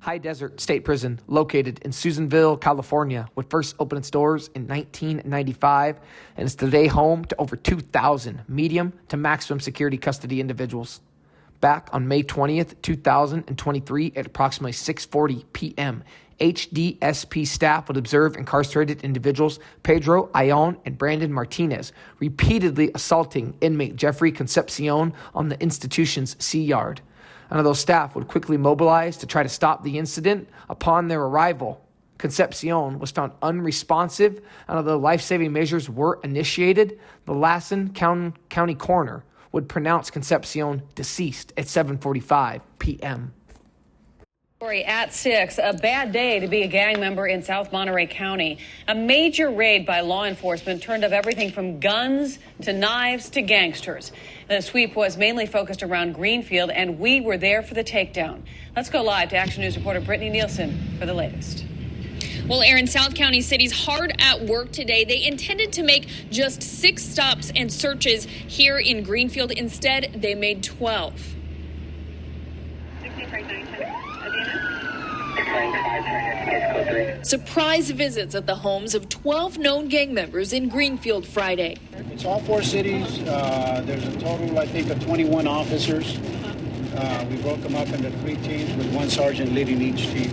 High Desert State Prison, located in Susanville, California, would first open its doors in 1995 and is today home to over 2,000 medium to maximum security custody individuals. Back on May 20th, 2023, at approximately 6:40 p.m., HDSP staff would observe incarcerated individuals Pedro, Ayon, and Brandon Martinez repeatedly assaulting inmate Jeffrey Concepcion on the institution's C yard. None of those staff would quickly mobilize to try to stop the incident. Upon their arrival, Concepcion was found unresponsive, and although life-saving measures were initiated, the Lassen County coroner would pronounce Concepcion deceased at 7:45 p.m. At 6, a bad day to be a gang member in South Monterey County. A major raid by law enforcement turned up everything from guns to knives to gangsters. The sweep was mainly focused around Greenfield, and we were there for the takedown. Let's go live to Action News reporter Brittany Nielsen for the latest. Well, Aaron, South County City's hard at work today. They intended to make just 6 stops and searches here in Greenfield. Instead, they made 12. Surprise visits at the homes of 12 known gang members in Greenfield Friday. It's all 4 cities. There's a total, I think, of 21 officers. We broke them up into 3 teams with 1 sergeant leading each team.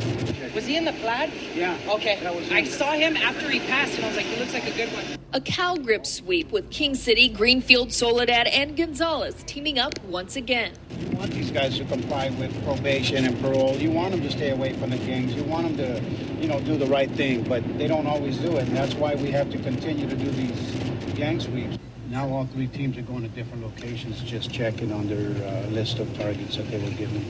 Was he in the plaid? Yeah. Okay. I saw him after he passed, and I was like, he looks like a good one. A Cal Grip sweep with King City, Greenfield, Soledad, and Gonzales teaming up once again. You want these guys to comply with probation and parole. You want them to stay away from the gangs. You want them to, do the right thing, but they don't always do it, and that's why we have to continue to do these gang sweeps. Now all 3 teams are going to different locations, just checking on their list of targets that they were given.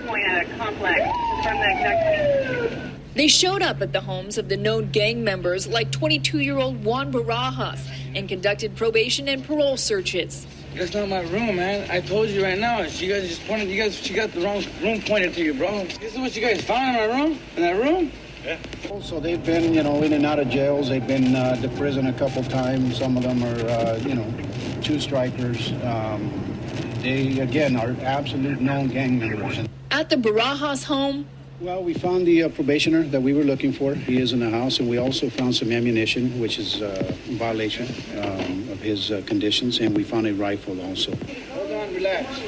Point at a complex from the exact. They showed up at the homes of the known gang members like 22-year-old Juan Barajas and conducted probation and parole searches. That's not my room, man. I told you right now. She got the wrong room pointed to you, bro. This is what you guys found in my room? In that room? Yeah. Also, they've been, in and out of jails. They've been to prison a couple times. Some of them are, 2 strikers. They, again, are absolute known gang members. At the Barajas home, well, we found the probationer that we were looking for. He is in the house, and we also found some ammunition, which is a violation of his conditions, and we found a rifle also. Hold on, relax.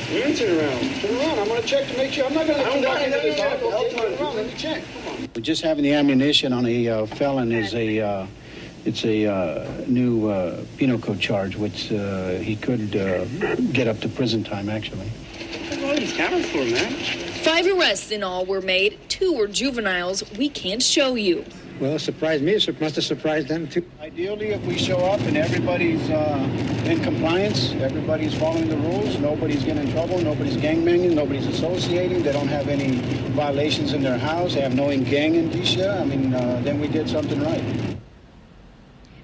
You didn't turn around. Turn around. I'm going to check to make sure. I'm not going to let you walk into this house. I'll turn around. Let me check. Come on. Just having the ammunition on a felon is it's a new penal code charge, which he could get up to prison time, actually. What are all these cameras for, man? 5 arrests in all were made. 2 were juveniles. We can't show you. Well, it surprised me. It must have surprised them, too. Ideally, if we show up and everybody's in compliance, everybody's following the rules, nobody's getting in trouble, nobody's gangbanging, nobody's associating, they don't have any violations in their house, they have no gang indicia, then we did something right.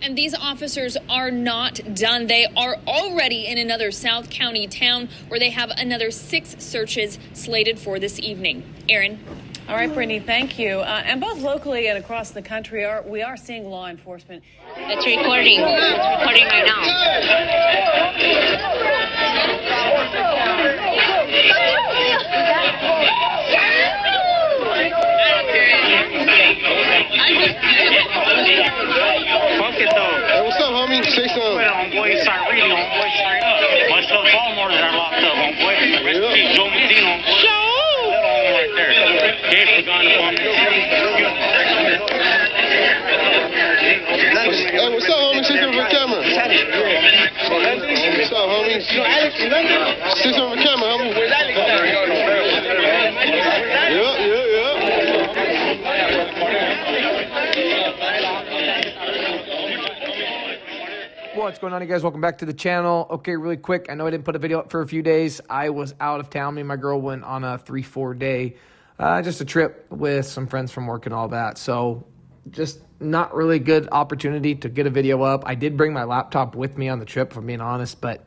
And these officers are not done. They are already in another South County town where they have another 6 searches slated for this evening. Aaron. All right, Brittany, thank you. And both locally and across the country, we are seeing law enforcement. It's recording. It's recording right now. Fuck it, though. Hey, what's up, homie? Say something. Well, homeboy, start reading, homeboy, start up. Bunch of Baltimores are locked up, homeboy. Rest in peace, Joe Medina, homeboy. Right there. Hey, what's up, homie? Say something for the camera. What's up, homie? Say something for the camera, homie. What's going on, you guys? Welcome back to the channel. Okay, really quick, I know I didn't put a video up for a few days. I was out of town. Me and my girl went on a 3-4 day, just a trip with some friends from work and all that. So just not really good opportunity to get a video up. I did bring my laptop with me on the trip, if I'm being honest, but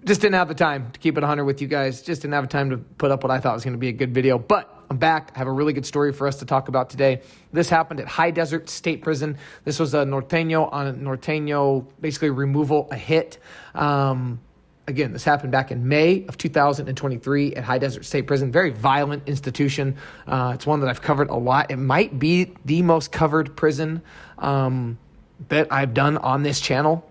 just didn't have the time to keep it 100 with you guys. Just didn't have time to put up what I thought was going to be a good video, but I'm back. I have a really good story for us to talk about today. This happened at High Desert State Prison. This was a Norteno, basically removal, a hit. Again, this happened back in May of 2023 at High Desert State Prison. Very violent institution. It's one that I've covered a lot. It might be the most covered prison that I've done on this channel.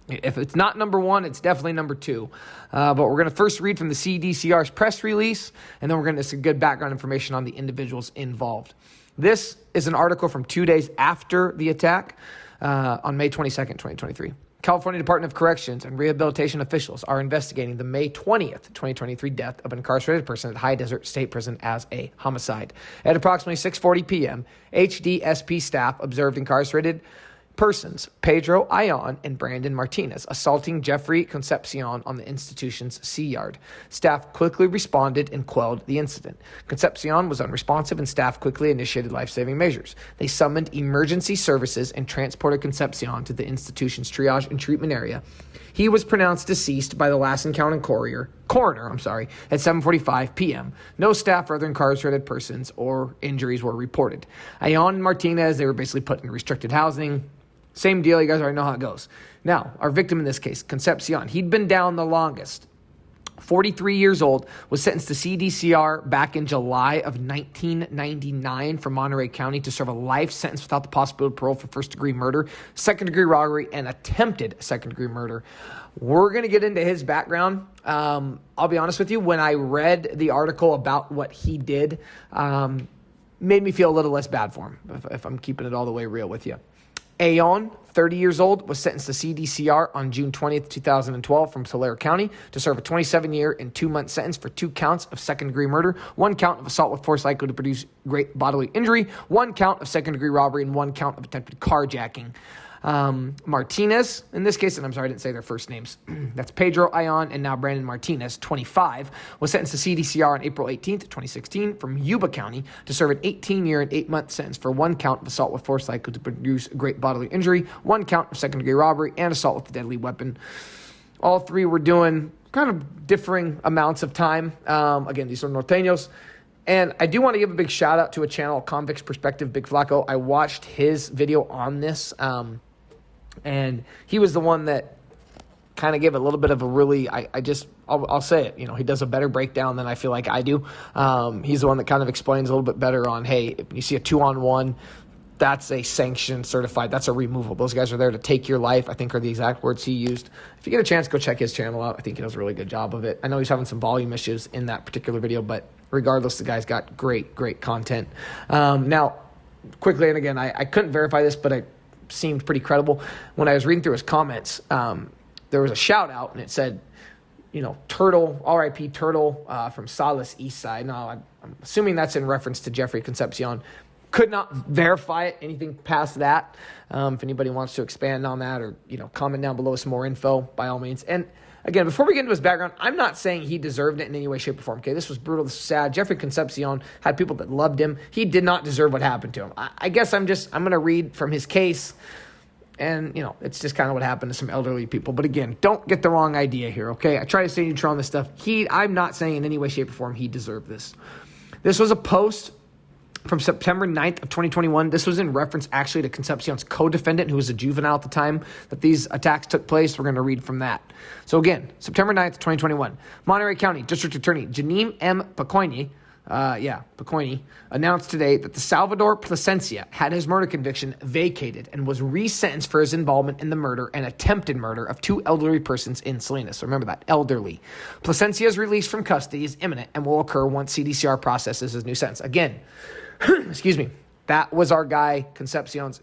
If it's not number one, it's definitely number two. But we're going to first read from the CDCR's press release, and then we're going to get some good background information on the individuals involved. This is an article from 2 days after the attack on May 22nd, 2023. California Department of Corrections and Rehabilitation officials are investigating the May 20th, 2023 death of an incarcerated person at High Desert State Prison as a homicide. At approximately 6:40 p.m., HDSP staff observed incarcerated persons, Pedro, Ayon, and Brandon Martinez, assaulting Jeffrey Concepcion on the institution's C yard. Staff quickly responded and quelled the incident. Concepcion was unresponsive, and staff quickly initiated life-saving measures. They summoned emergency services and transported Concepcion to the institution's triage and treatment area. He was pronounced deceased by the Lassen County coroner at 7:45 p.m. No staff or other incarcerated persons or injuries were reported. Ayon and Martinez, they were basically put in restricted housing. Same deal, you guys already know how it goes. Now, our victim in this case, Concepcion, he'd been down the longest. 43 years old, was sentenced to CDCR back in July of 1999 from Monterey County to serve a life sentence without the possibility of parole for first-degree murder, second-degree robbery, and attempted second-degree murder. We're going to get into his background. I'll be honest with you, when I read the article about what he did, made me feel a little less bad for him, if I'm keeping it all the way real with you. Ayon, 30 years old, was sentenced to CDCR on June 20th, 2012 from Tulare County to serve a 27-year and 2-month sentence for 2 counts of second-degree murder, 1 count of assault with force likely to produce great bodily injury, 1 count of second-degree robbery, and 1 count of attempted carjacking. Martinez, in this case, and I'm sorry I didn't say their first names, that's Pedro, Ayon, and now Brandon Martinez, 25, was sentenced to CDCR on April 18th, 2016 from Yuba County to serve an 18-year and 8-month sentence for 1 count of assault with force likely to produce great bodily injury, 1 count of second-degree robbery, and assault with a deadly weapon. All 3 were doing kind of differing amounts of time. Again, these are Nortenos. And I do want to give a big shout out to a channel, Convict's Perspective, Big Flacco. I watched his video on this, and he was the one that kind of gave a little bit of a really, I'll say it, he does a better breakdown than I feel like I do. He's the one that kind of explains a little bit better on, hey, if you see a 2-on-1, that's a sanctioned certified, that's a removal. Those guys are there to take your life, I think are the exact words he used. If you get a chance, go check his channel out. I think he does a really good job of it. I know he's having some volume issues in that particular video, but regardless, the guy's got great content. Now, quickly, and again, I couldn't verify this, but it seemed pretty credible. When I was reading through his comments, there was a shout out, and it said, Turtle, R.I.P. Turtle from Salas East Side. Now, I'm assuming that's in reference to Jeffrey Concepcion. Could not verify it, anything past that. If anybody wants to expand on that or, comment down below some more info, by all means. And again, before we get into his background, I'm not saying he deserved it in any way, shape, or form. Okay, this was brutal, this was sad. Jeffrey Concepcion had people that loved him. He did not deserve what happened to him. I guess I'm going to read from his case, and, it's just kind of what happened to some elderly people. But again, don't get the wrong idea here, okay? I try to stay neutral on this stuff. I'm not saying in any way, shape, or form he deserved this. This was a post from September 9th of 2021. This was in reference actually to Concepcion's co-defendant, who was a juvenile at the time that these attacks took place. We're going to read from that. So again, September 9th, 2021, Monterey County District Attorney Janine M. Pacoini announced today that the Salvador Plasencia had his murder conviction vacated and was resentenced for his involvement in the murder and attempted murder of 2 elderly persons in Salinas. So remember that, elderly. Plasencia's release from custody is imminent and will occur once CDCR processes his new sentence. Again, excuse me, that was our guy,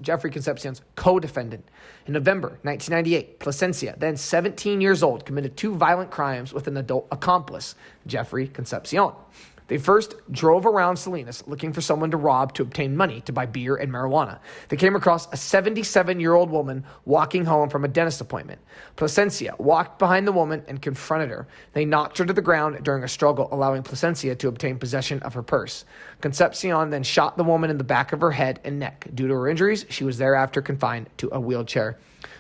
Jeffrey Concepcion's co-defendant. In November 1998, Plasencia, then 17 years old, committed 2 violent crimes with an adult accomplice, Jeffrey Concepcion. They first drove around Salinas looking for someone to rob to obtain money to buy beer and marijuana. They came across a 77-year-old woman walking home from a dentist appointment. Plasencia walked behind the woman and confronted her. They knocked her to the ground during a struggle, allowing Plasencia to obtain possession of her purse. Concepcion then shot the woman in the back of her head and neck. Due to her injuries, she was thereafter confined to a wheelchair.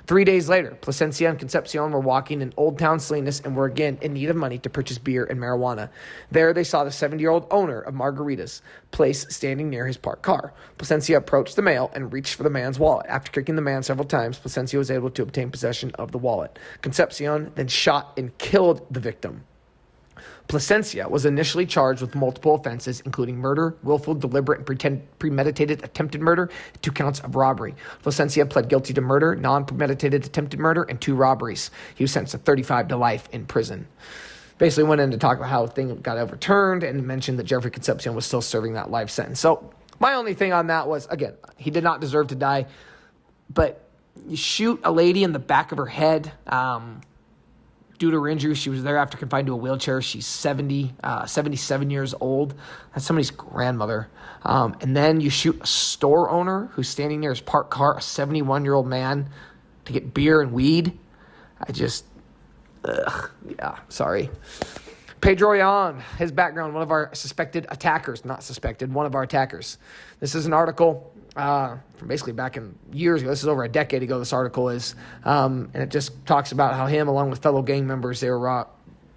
3 days later, Plasencia and Concepcion were walking in Old Town Salinas and were again in need of money to purchase beer and marijuana. There they saw the 70-year-old owner of Margarita's place standing near his parked car. Plasencia approached the male and reached for the man's wallet. After kicking the man several times, Plasencia was able to obtain possession of the wallet. Concepcion then shot and killed the victim. Plasencia was initially charged with multiple offenses, including murder, willful, deliberate, and premeditated attempted murder, 2 counts of robbery. Plasencia pled guilty to murder, non-premeditated attempted murder, and 2 robberies. He was sentenced to 35 to life in prison. Basically went in to talk about how the thing got overturned and mentioned that Jeffrey Concepcion was still serving that life sentence. So my only thing on that was, again, he did not deserve to die, but you shoot a lady in the back of her head, due to her injuries. She was thereafter confined to a wheelchair. She's 77 years old. That's somebody's grandmother. And then you shoot a store owner who's standing near his parked car, a 71-year-old man, to get beer and weed. Sorry. Pedro Ayon, his background, one of our one of our attackers. This is an article from basically back in years ago. This is over a decade ago, this article is. And it just talks about how him, along with fellow gang members, they were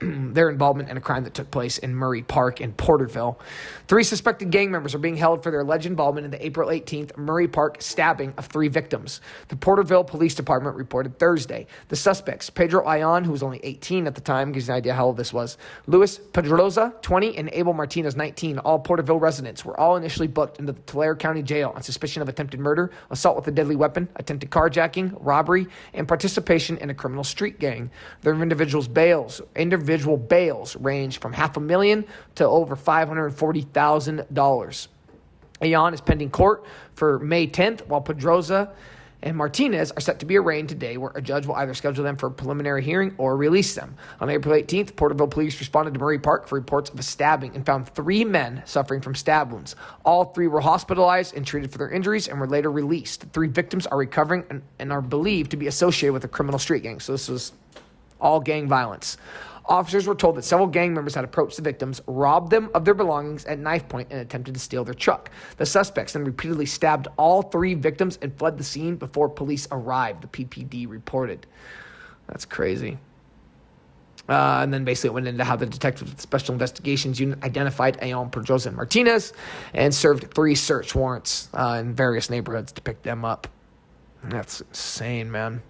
their involvement in a crime that took place in Murray Park in Porterville. 3 suspected gang members are being held for their alleged involvement in the April 18th Murray Park stabbing of 3 victims. The Porterville Police Department reported Thursday. The suspects, Pedro Ayon, who was only 18 at the time, gives you an idea how old this was, Luis Pedroza, 20, and Abel Martinez, 19, all Porterville residents, were all initially booked into the Tulare County Jail on suspicion of attempted murder, assault with a deadly weapon, attempted carjacking, robbery, and participation in a criminal street gang. Their individual bails range from $500,000 to over $540,000. Ayon is pending court for May 10th, while Pedroza and Martinez are set to be arraigned today, where a judge will either schedule them for a preliminary hearing or release them. On April 18th, Porterville police responded to Murray Park for reports of a stabbing and found 3 men suffering from stab wounds. All 3 were hospitalized and treated for their injuries and were later released. 3 victims are recovering and are believed to be associated with a criminal street gang. So this was all gang violence. Officers were told that several gang members had approached the victims, robbed them of their belongings at knife point, and attempted to steal their truck. The suspects then repeatedly stabbed all 3 victims and fled the scene before police arrived, the PPD reported. That's crazy. And then basically it went into how the detectives with the Special Investigations Unit identified Ayon, Pedroza, and Martinez and served 3 search warrants in various neighborhoods to pick them up. That's insane, man.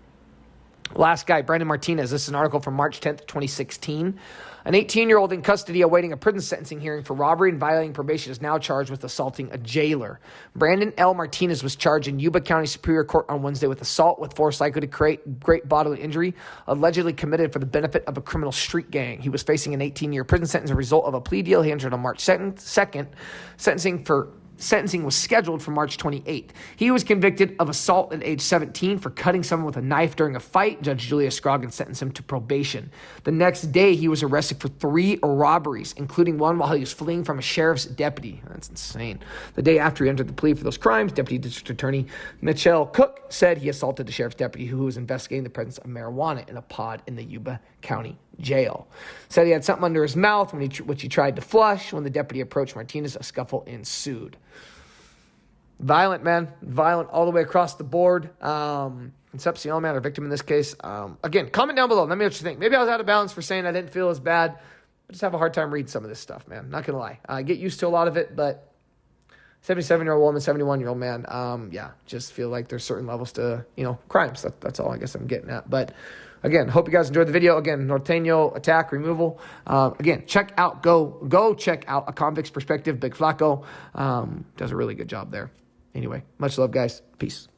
Last guy, Brandon Martinez. This is an article from March 10th, 2016. An 18-year-old in custody awaiting a prison sentencing hearing for robbery and violating probation is now charged with assaulting a jailer. Brandon L. Martinez was charged in Yuba County Superior Court on Wednesday with assault with force likely to create great bodily injury, allegedly committed for the benefit of a criminal street gang. He was facing an 18-year prison sentence as a result of a plea deal he entered on March 2nd. Sentencing was scheduled for March 28th. He was convicted of assault at age 17 for cutting someone with a knife during a fight. Judge Julia Scroggins sentenced him to probation. The next day, he was arrested for 3 robberies, including one while he was fleeing from a sheriff's deputy. That's insane. The day after he entered the plea for those crimes, Deputy District Attorney Mitchell Cook said he assaulted the sheriff's deputy who was investigating the presence of marijuana in a pod in the Yuba County Jail. Said he had something under his mouth which he tried to flush. When the deputy approached Martinez, a scuffle ensued. Violent, man. Violent all the way across the board. Concepcion, man, our victim in this case. Again, comment down below. Let me know what you think. Maybe I was out of balance for saying I didn't feel as bad. I just have a hard time reading some of this stuff, man. Not going to lie. I get used to a lot of it, but 77-year-old woman, 71-year-old man, just feel like there's certain levels to, crimes. That's all I guess I'm getting at. But again, hope you guys enjoyed the video. Again, Norteno attack removal. Again, go check out A Convict's Perspective. Big Flaco does a really good job there. Anyway, much love, guys. Peace.